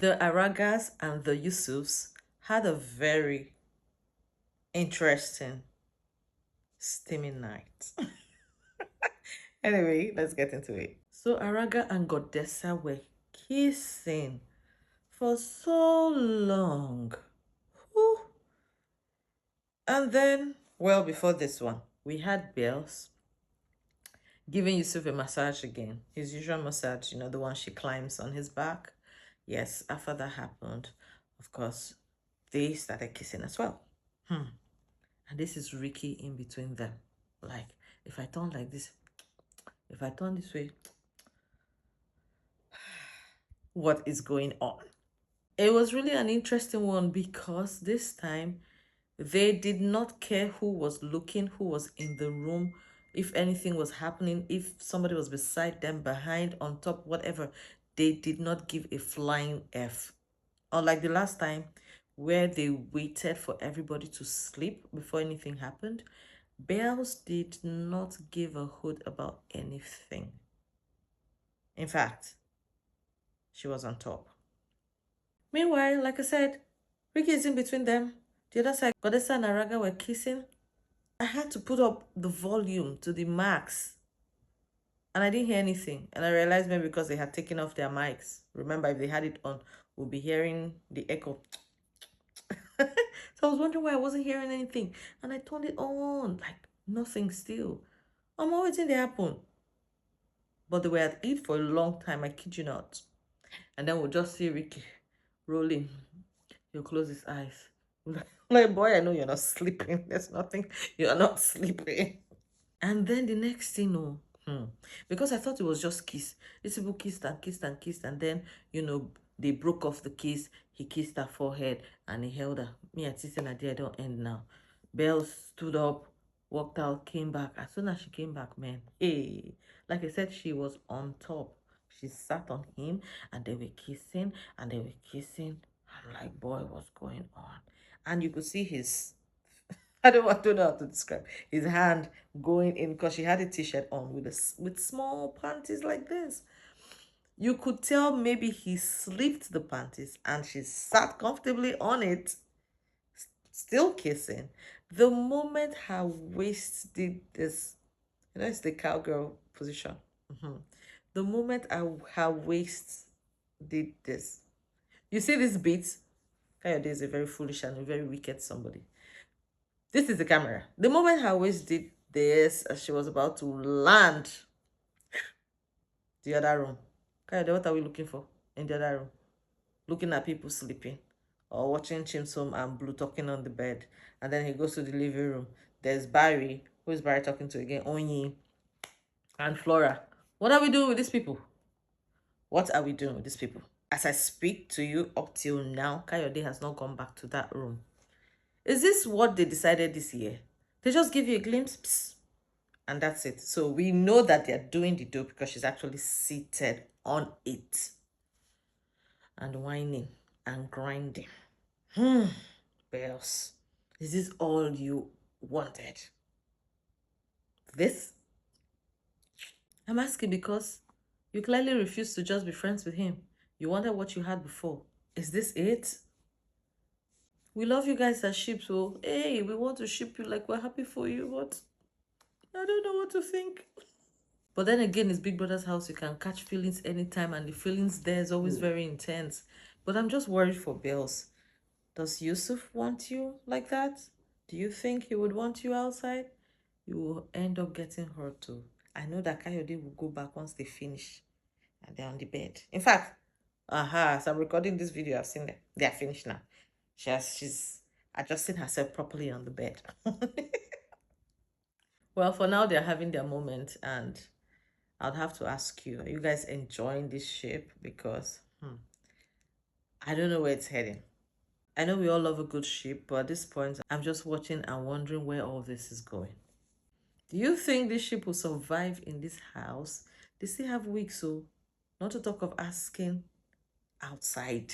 The Aragas and the Yusufs had a very interesting steaming night. Anyway, let's get into it. So Araga and Godessa were kissing for so long. Whew. And then, well, before this one, we had Bells giving Yusuf a massage again. His usual massage, the one she climbs on his back. Yes, after that happened, of course, they started kissing as well. And this is Ricky in between them. Like, if I turn like this, if I turn this way, what is going on? It was really an interesting one because this time they did not care who was looking, who was in the room, if anything was happening, if somebody was beside them, behind, on top, whatever. They did not give a flying F. Unlike the last time where they waited for everybody to sleep before anything happened, Bells did not give a hoot about anything. In fact, she was on top. Meanwhile, like I said, Ricky is in between them. The other side, Godessa and Araga were kissing. I had to put up the volume to the max. And I didn't hear anything. And I realized maybe because they had taken off their mics. Remember, if they had it on, we'll be hearing the echo. So I was wondering why I wasn't hearing anything. And I turned it on. Like, nothing still. I'm waiting to happen. But they were at it for a long time. I kid you not. And then we'll just see Ricky rolling. He'll close his eyes. Like, boy, I know you're not sleeping. There's nothing. You're not sleeping. And then the next thing, because I thought it was just kiss. These people kissed and kissed and kissed. And then, they broke off the kiss. He kissed her forehead and he held her. Me and Sister Nadia don't end now. Belle stood up, walked out, came back. As soon as she came back, man, hey, like I said, she was on top. She sat on him and they were kissing and they were kissing. I'm like, boy, what's going on? And you could see his, I don't know how to describe his hand going in because she had a t-shirt on with small panties like this. You could tell maybe he slipped the panties and she sat comfortably on it, still kissing. The moment her waist did this, it's the cowgirl position. The moment her waist did this, you see this beat? Kayode is a very foolish and a very wicked somebody. This is the camera. The moment her waist did this, as she was about to land the other room. Kayode, what are we looking for in the other room? Looking at people sleeping or watching Chimsom and Blue talking on the bed. And then he goes to the living room. There's Barry. Who is Barry talking to again? Onyi and Flora. What are we doing with these people? What are we doing with these people? As I speak to you up till now, Kayode has not gone back to that room. Is this what they decided this year? They just give you a glimpse, and that's it. So we know that they're doing the dope because she's actually seated on it and whining and grinding. Bells, is this all you wanted? This? I'm asking because you clearly refused to just be friends with him. You wanted what you had before. Is this it? We love you guys as sheep, so hey, we want to ship you like we're happy for you, but I don't know what to think. But then again, it's Big Brother's house. You can catch feelings anytime, and the feelings there is always very intense. But I'm just worried for Bells. Does Yusuf want you like that? Do you think he would want you outside? You will end up getting hurt too. I know that Kayode will go back once they finish and they're on the bed. In fact, as I'm recording this video, I've seen them. They are finished now. She's adjusting herself properly on the bed. Well, for now, they're having their moment, and I'd have to ask you, are you guys enjoying this ship? Because I don't know where it's heading. I know we all love a good ship, but at this point, I'm just watching and wondering where all this is going. Do you think this ship will survive in this house? They still have weeks, so not to talk of asking outside.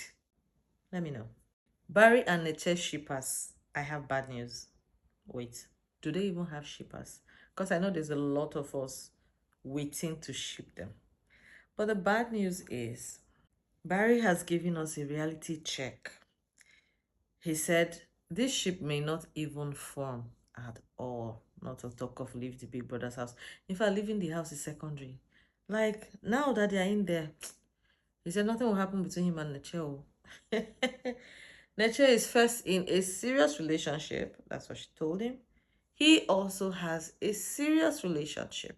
Let me know. Barry and Neche'S shippers, I have bad news. Wait, do they even have shippers? Because I know there's a lot of us waiting to ship them. But the bad news is Barry has given us a reality check. He said, this ship may not even form at all. Not to talk of leave the big brother's house. In fact, leaving the house is secondary. Like, now that they are in there, he said nothing will happen between him and Neche. Neche is first in a serious relationship. That's what she told him. He also has a serious relationship.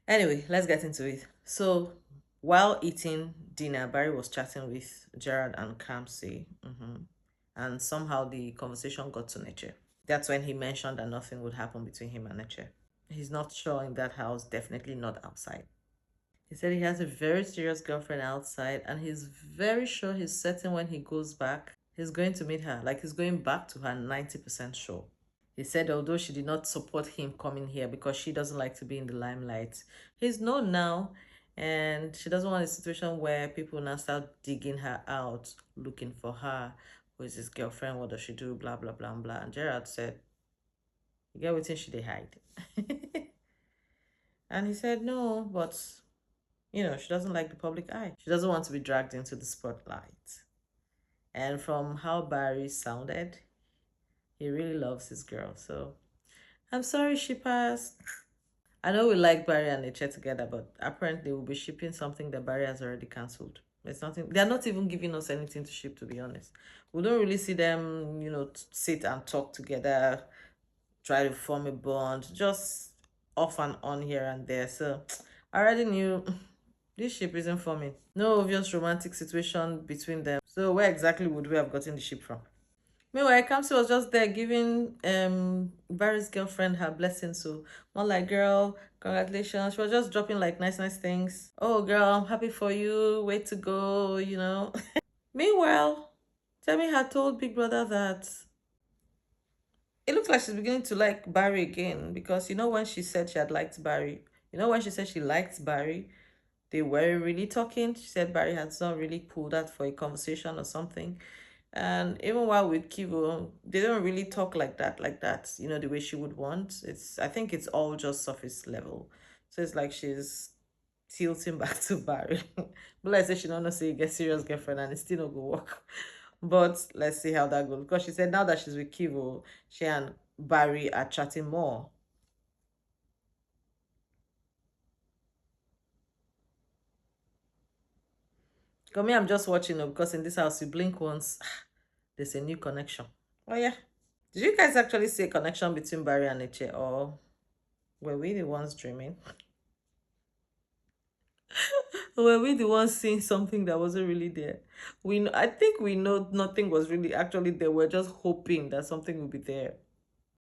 Anyway, let's get into it. So, while eating dinner, Barry was chatting with Gerard and Kamsi. And somehow the conversation got to Neche. That's when he mentioned that nothing would happen between him and Neche. He's not sure in that house, definitely not outside. He said he has a very serious girlfriend outside, and he's very sure, he's certain when he goes back, he's going to meet her. Like, he's going back to her 90% sure. He said although she did not support him coming here because she doesn't like to be in the limelight, he's known now, and she doesn't want a situation where people now start digging her out, looking for her. Who is his girlfriend? What does she do? Blah, blah, blah, blah. And Gerard said, you get what she they hide. And he said, no, but, she doesn't like the public eye. She doesn't want to be dragged into the spotlight. And from how Barry sounded, he really loves his girl. So I'm sorry she passed. I know we like Barry and Neche together, but apparently we'll be shipping something that Barry has already cancelled. It's nothing. They're not even giving us anything to ship, to be honest. We don't really see them, sit and talk together, try to form a bond, just off and on here and there. So I already knew this ship isn't forming. No obvious romantic situation between them. So where exactly would we have gotten the ship from? Meanwhile, Kamsi was just there giving Barry's girlfriend her blessing. So more like, girl, congratulations. She was just dropping like nice things. Oh girl, I'm happy for you. Way to go. Meanwhile, Temi had told Big Brother that it looks like she's beginning to like Barry again, because when she said she had liked Barry, when she said she liked Barry, they were really talking. She said Barry had not really pulled out for a conversation or something. And even while with Kivo, they don't really talk like that, the way she would want. I think it's all just surface level. So it's like she's tilting back to Barry. But let's say she don't know say you get serious girlfriend and it's still not gonna work. But let's see how that goes. Because she said now that she's with Kivo, she and Barry are chatting more. Because me, I'm just watching because in this house you blink once, there's a new connection. Oh yeah. Did you guys actually see a connection between Barry and Neche, or were we the ones dreaming? Were we the ones seeing something that wasn't really there? I think we know nothing was really actually there. We're just hoping that something will be there.